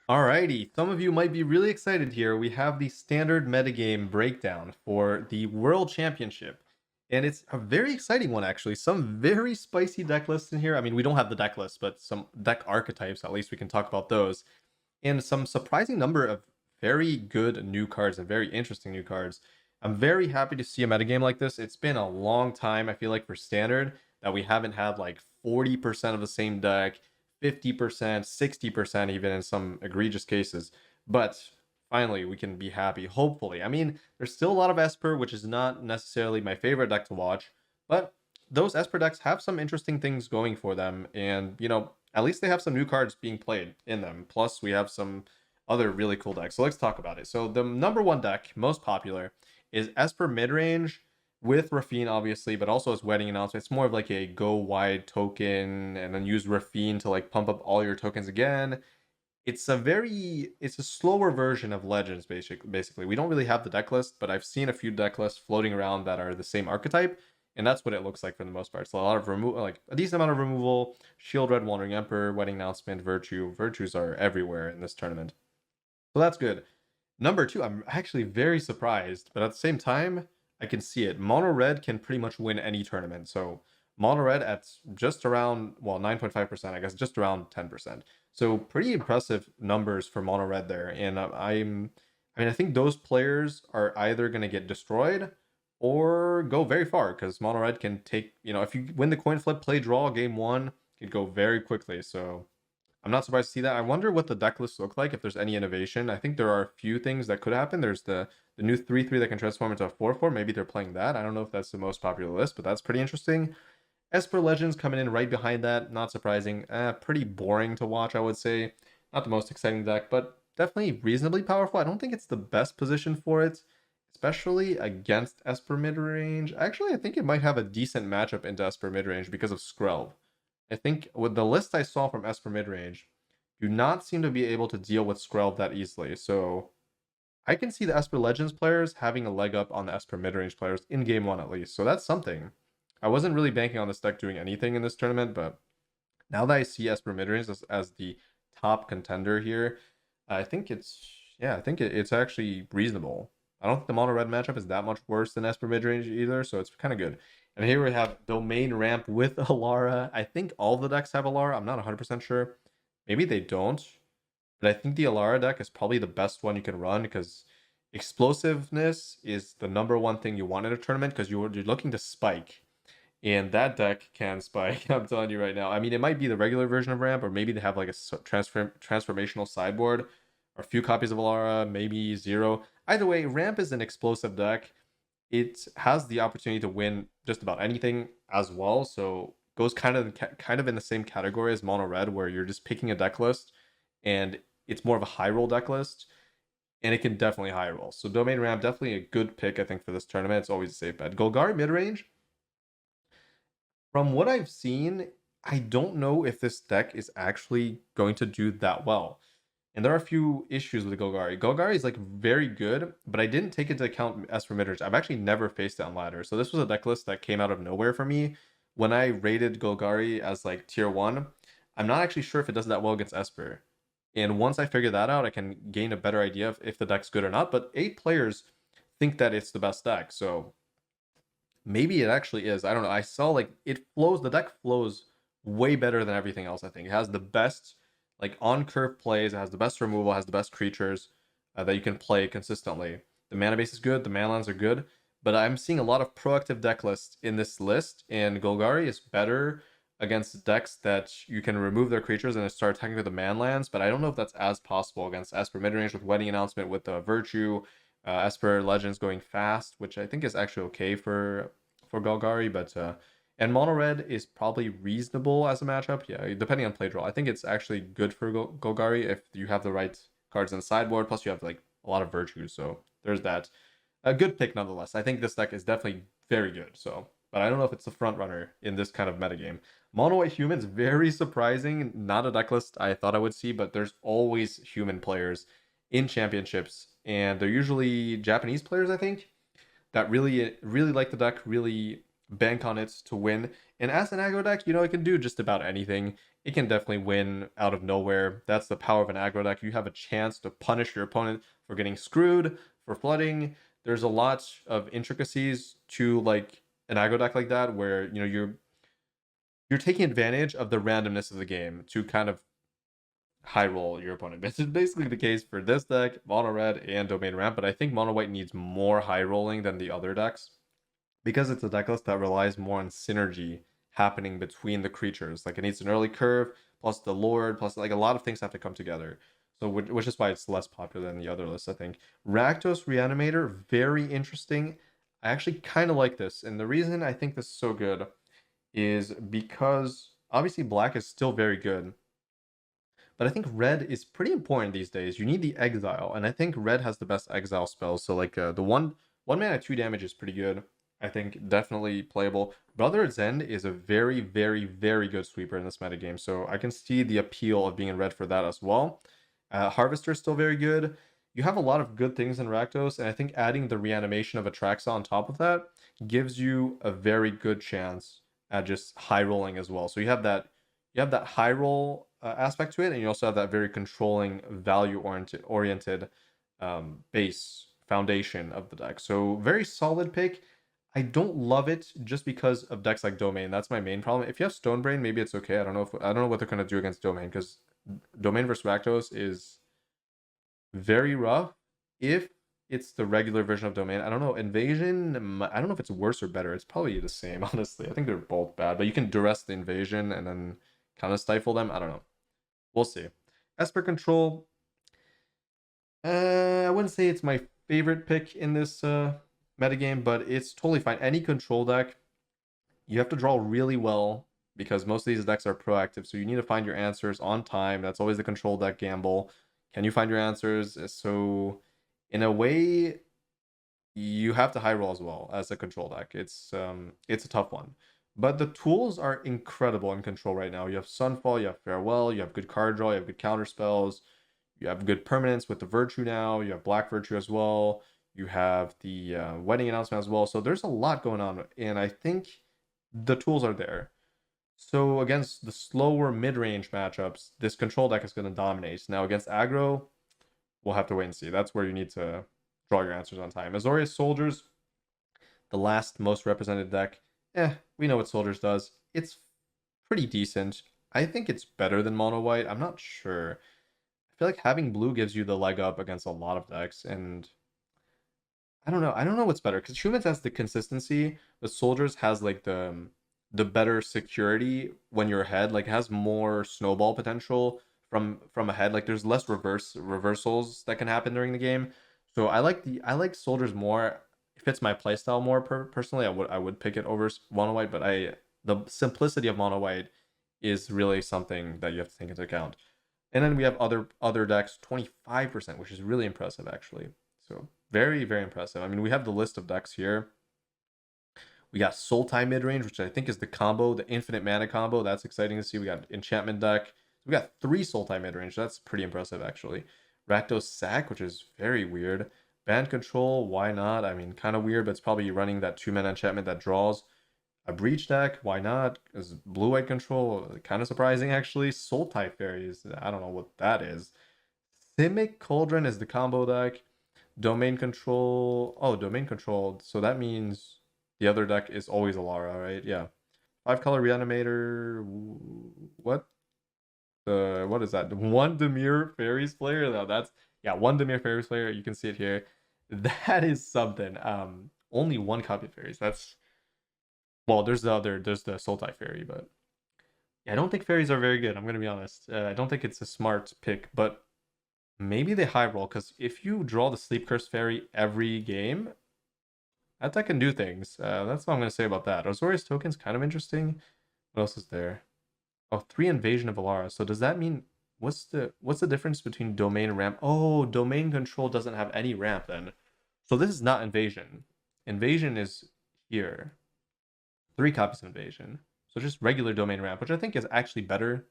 Alrighty, some of you might be really excited here. We have the standard metagame breakdown for the World Championship. And it's a very exciting one, actually. Some very spicy deck lists in here. I mean, we don't have the deck list, but some deck archetypes, at least we can talk about those. And some surprising number of very good new cards and very interesting new cards. I'm very happy to see a metagame like this. It's been a long time, I feel like, for standard that we haven't had like 40% of the same deck, 50%, 60% even in some egregious cases. But finally, we can be happy, hopefully. I mean, there's still a lot of Esper, which is not necessarily my favorite deck to watch, but those Esper decks have some interesting things going for them. And, at least they have some new cards being played in them. Plus, we have some other really cool decks. So let's talk about it. So the number one deck, most popular, is Esper Mid-Range with Raffine, obviously, but also as wedding announcement. It's more of like a go wide token and then use Raffine to like pump up all your tokens again. It's a slower version of Legends, basically. We don't really have the deck list, but I've seen a few deck lists floating around that are the same archetype, and that's what it looks like for the most part. So a lot of removal, like a decent amount of removal, Shield Red, Wandering Emperor, Wedding Announcement, Virtue. Virtues are everywhere in this tournament. So that's good. Number two, I'm actually very surprised, but at the same time, I can see it. Mono red can pretty much win any tournament. So mono red at just around, well, 9.5%, I guess, just around 10%. So pretty impressive numbers for mono red there. And I think those players are either going to get destroyed or go very far because mono red can take, if you win the coin flip, play draw game one, can go very quickly. So I'm not surprised to see that. I wonder what the deck lists look like, if there's any innovation. I think there are a few things that could happen. There's the new 3/3 that can transform into a 4/4. Maybe they're playing that. I don't know if that's the most popular list, but that's pretty interesting. Esper Legends coming in right behind that. Not surprising. Pretty boring to watch, I would say. Not the most exciting deck, but definitely reasonably powerful. I don't think it's the best position for it, especially against Esper Mid-Range. Actually, I think it might have a decent matchup into Esper Mid-Range because of Skrelv. I think with the list I saw from Esper Midrange, do not seem to be able to deal with Skrelv that easily. So I can see the Esper Legends players having a leg up on the Esper Midrange players in game one at least. So that's something. I wasn't really banking on this deck doing anything in this tournament, but now that I see Esper Midrange as the top contender here, I think it's actually reasonable. I don't think the mono red matchup is that much worse than Esper Midrange either, so it's kind of good. And here we have Domain Ramp with Alara. I think all the decks have Alara. I'm not 100% sure. Maybe they don't. But I think the Alara deck is probably the best one you can run because explosiveness is the number one thing you want in a tournament because you're looking to spike. And that deck can spike, I'm telling you right now. I mean, it might be the regular version of Ramp, or maybe they have like a transformational sideboard, or a few copies of Alara, maybe zero. Either way, Ramp is an explosive deck. It has the opportunity to win just about anything as well. So goes kind of in the same category as Mono Red, where you're just picking a deck list, and it's more of a high roll deck list, and it can definitely high roll. So Domain Ramp definitely a good pick, I think, for this tournament. It's always a safe bet. Golgari mid range. From what I've seen, I don't know if this deck is actually going to do that well. And there are a few issues with Golgari. Golgari is like very good, but I didn't take into account Esper Midrange. I've actually never faced it on ladder. So this was a deck list that came out of nowhere for me. When I rated Golgari as like tier 1, I'm not actually sure if it does that well against Esper. And once I figure that out, I can gain a better idea of if the deck's good or not. But 8 players think that it's the best deck. So maybe it actually is. I don't know. I saw like the deck flows way better than everything else, I think. It has the best like on curve plays, it has the best removal, has the best creatures that you can play consistently. The mana base is good, the mana lands are good, but I'm seeing a lot of proactive deck lists in this list, and Golgari is better against decks that you can remove their creatures and start attacking with the man lands, but I don't know if that's as possible against Esper Midrange with Wedding Announcement, with the Virtue, Esper Legends going fast, which I think is actually okay for Golgari, but and mono red is probably reasonable as a matchup. Yeah, depending on play draw. I think it's actually good for Golgari if you have the right cards in the sideboard. Plus, you have like a lot of virtues, so there's that. A good pick nonetheless. I think this deck is definitely very good. So, but I don't know if it's the front runner in this kind of metagame. Mono white humans, very surprising. Not a deck list I thought I would see, but there's always human players in championships, and they're usually Japanese players, I think, that really like the deck, really bank on it to win. And as an aggro deck, it can do just about anything. It can definitely win out of nowhere. That's the power of an aggro deck. You have a chance to punish your opponent for getting screwed, for flooding. There's a lot of intricacies to like an aggro deck like that, where you're taking advantage of the randomness of the game to kind of high roll your opponent. This is basically the case for this deck, mono red and domain ramp, but I think mono white needs more high rolling than the other decks because it's a deck list that relies more on synergy happening between the creatures. Like it needs an early curve plus the lord plus like a lot of things have to come together. So which is why it's less popular than the other lists, I think. Rakdos Reanimator, very interesting. I actually kind of like this, and the reason I think this is so good is because obviously black is still very good, but I think red is pretty important these days. You need the exile, and I think red has the best exile spells. So like the one mana 2 damage is pretty good. I think definitely playable. Brother's End is a very, very, very good sweeper in this metagame, so I can see the appeal of being in red for that as well. Harvester is still very good. You have a lot of good things in Rakdos, and I think adding the reanimation of Atraxa on top of that gives you a very good chance at just high rolling as well. So you have that high roll aspect to it, and you also have that very controlling value oriented base foundation of the deck. So very solid pick. I don't love it just because of decks like Domain. That's my main problem. If you have Stonebrain, maybe it's okay. I don't know what they're gonna do against Domain, because Domain versus Rakdos is very rough. If it's the regular version of Domain, I don't know. Invasion, I don't know if it's worse or better. It's probably the same, honestly. I think they're both bad, but you can duress the invasion and then kind of stifle them. I don't know. We'll see. Esper Control, I wouldn't say it's my favorite pick in this metagame, but it's totally fine. Any control deck, you have to draw really well because most of these decks are proactive, so you need to find your answers on time. That's always the control deck gamble. Can you find your answers? So in a way, you have to high roll as well as a control deck. It's a tough one. But the tools are incredible in control right now. You have Sunfall, you have Farewell, you have good card draw, you have good counter spells, you have good permanence with the Virtue now, you have Black Virtue as well, you have the Wedding Announcement as well. So there's a lot going on, and I think the tools are there. So against the slower mid-range matchups, this control deck is going to dominate. Now against aggro, we'll have to wait and see. That's where you need to draw your answers on time. Azorius Soldiers, the last most represented deck. We know what Soldiers does. It's pretty decent. I think it's better than Mono White. I'm not sure. I feel like having blue gives you the leg up against a lot of decks, and I don't know. I don't know what's better, because Humans has the consistency, but Soldiers has like the better security when you're ahead. Like it has more snowball potential from ahead. Like there's less reversals that can happen during the game. So I like Soldiers more. It fits my playstyle more personally. I would pick it over Mono White, but the simplicity of Mono White is really something that you have to take into account. And then we have other decks, 25%, which is really impressive actually. So very, very impressive. I mean, we have the list of decks here. We got Sultai Mid-Range, which I think is the combo, the infinite mana combo. That's exciting to see. We got Enchantment deck. We got 3 Sultai Mid-Range. That's pretty impressive, actually. Rakdos Sack, which is very weird. Band Control, why not? I mean, kind of weird, but it's probably running that 2-mana enchantment that draws. A Breach deck, why not? Is Blue-White Control, kind of surprising, actually. Sultai Fairies, I don't know what that is. Simic Cauldron is the combo deck. Domain Control, Domain Control, so that means the other deck is always Alara, right? Yeah. 5-color Reanimator. What? What is that? One Demir Fairies player? No, that's one Demir Fairies player. You can see it here. That is something. Only one copy of Fairies. That's there's the Sultai Fairy, but yeah, I don't think Fairies are very good. I'm gonna be honest. I don't think it's a smart pick, but maybe they high roll, because if you draw the Sleep Curse Fairy every game, that deck can do things. That's what I'm going to say about that. Azorius Token's kind of interesting. What else is there? 3 Invasion of Alara. So does that mean, what's the difference between Domain and Ramp? Oh, Domain Control doesn't have any ramp then. So this is not Invasion. Invasion is here. 3 copies of Invasion. So just regular Domain Ramp, which I think is actually better.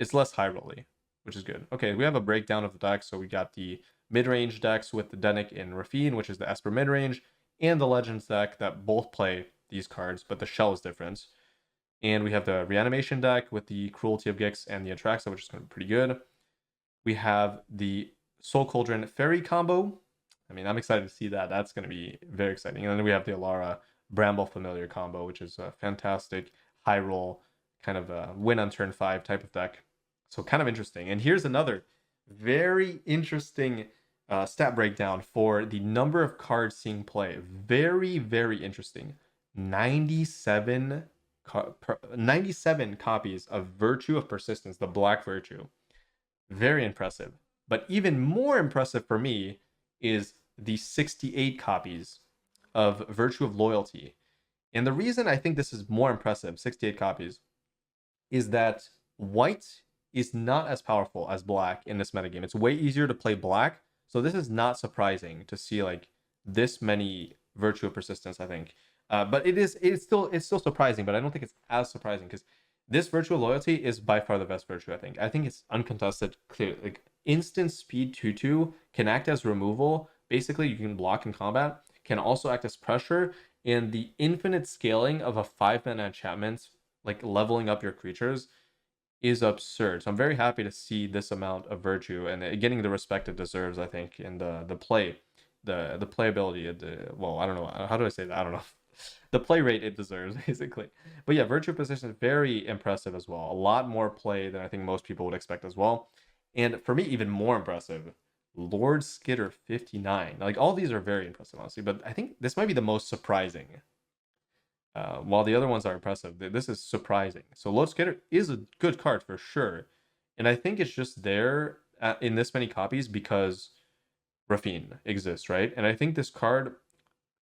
It's less high rolly, which is good. Okay, we have a breakdown of the decks. So we got the mid-range decks with the Denic and Rafine, which is the Esper mid-range, and the Legends deck that both play these cards, but the shell is different. And we have the reanimation deck with the Cruelty of Gix and the Atraxa, which is going to be pretty good. We have the Soul Cauldron Fairy combo. I mean, I'm excited to see that. That's going to be very exciting. And then we have the Alara Bramble Familiar combo, which is a fantastic high roll kind of a win on turn 5 type of deck. So kind of interesting. And here's another very interesting stat breakdown for the number of cards seeing play. Very, very interesting. 97 copies of Virtue of Persistence, the Black Virtue. Very impressive. But even more impressive for me is the 68 copies of Virtue of Loyalty. And the reason I think this is more impressive, 68 copies, is that white is not as powerful as black in this metagame. It's way easier to play black. So this is not surprising to see like this many Virtue of Persistence, I think. But it's still surprising, but I don't think it's as surprising because this Virtue of Loyalty is by far the best Virtue, I think. I think it's uncontested, clear. Like instant speed 2/2 can act as removal. Basically, you can block in combat, can also act as pressure, and the infinite scaling of a 5-mana enchantment, like leveling up your creatures, is absurd. So I'm very happy to see this amount of Virtue and getting the respect it deserves, I think, in the play, the playability, well, I don't know, how do I say that? I don't know. The play rate it deserves, basically. But yeah, Virtue of Persistence is very impressive as well. A lot more play than I think most people would expect as well. And for me, even more impressive, Lord Skitter 59. Like all these are very impressive, honestly, but I think this might be the most surprising. While the other ones are impressive, this is surprising. So Lord Skitter is a good card for sure. And I think it's just there in this many copies because Rafine exists, right? And I think this card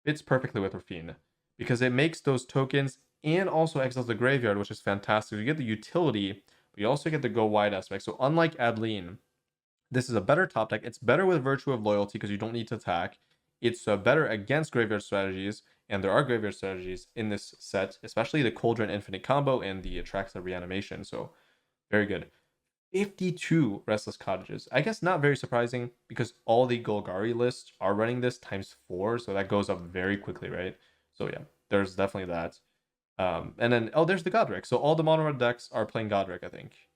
fits perfectly with Rafine because it makes those tokens and also exiles the graveyard, which is fantastic. You get the utility, but you also get the go wide aspect. So unlike Adeline, this is a better top deck. It's better with Virtue of Loyalty because you don't need to attack. It's better against graveyard strategies, and there are graveyard strategies in this set, especially the Cauldron Infinite combo and the Atraxa Reanimation. So very good. 52 Restless Cottages. I guess not very surprising because all the Golgari lists are running this ×4, so that goes up very quickly, right? So yeah, there's definitely that. And then, oh, there's the Godric. So all the mono red decks are playing Godric, I think.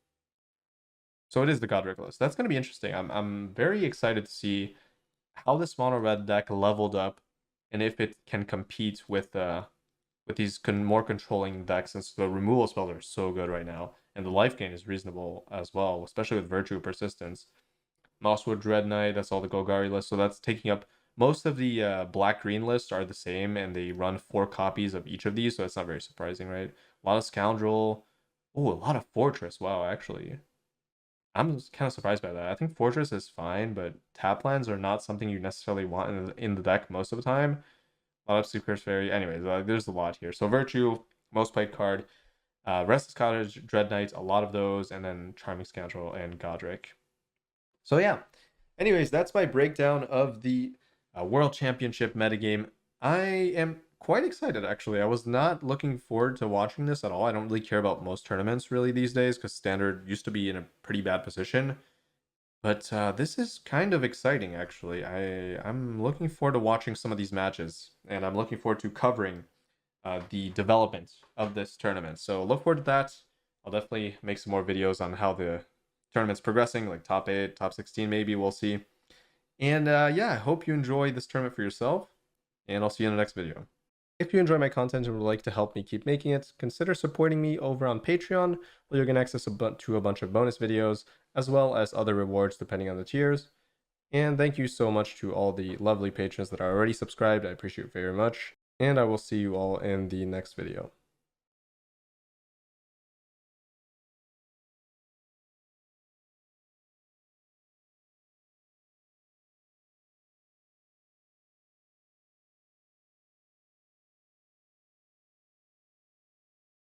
So it is the Godric list. That's going to be interesting. I'm very excited to see how this mono red deck leveled up and if it can compete with these more controlling decks, since the removal spells are so good right now. And the life gain is reasonable as well, especially with Virtue of Persistence. Mosswood Dread Knight, that's all the Golgari lists. So that's taking up most of the black-green lists are the same, and they run 4 copies of each of these, so it's not very surprising, right? A lot of Scoundrel. Oh, a lot of Fortress. Wow, actually. I'm kind of surprised by that. I think Fortress is fine, but tap lands are not something you necessarily want in the deck most of the time. A lot of Secret Fairy. Anyways, there's a lot here. So Virtue, most played card. Restless Cottage, Dread Knights, a lot of those, and then Charming Scoundrel and Godric. So yeah. Anyways, that's my breakdown of the World Championship metagame. I am quite excited, actually. I was not looking forward to watching this at all. I don't really care about most tournaments really these days because Standard used to be in a pretty bad position. But this is kind of exciting, actually. I'm looking forward to watching some of these matches, and I'm looking forward to covering the development of this tournament. So look forward to that. I'll definitely make some more videos on how the tournament's progressing, like top 8, top 16 maybe, we'll see. And yeah, I hope you enjoy this tournament for yourself, and I'll see you in the next video. If you enjoy my content and would like to help me keep making it, consider supporting me over on Patreon, where you'll get access to a bunch of bonus videos, as well as other rewards depending on the tiers. And thank you so much to all the lovely patrons that are already subscribed. I appreciate it very much. And I will see you all in the next video.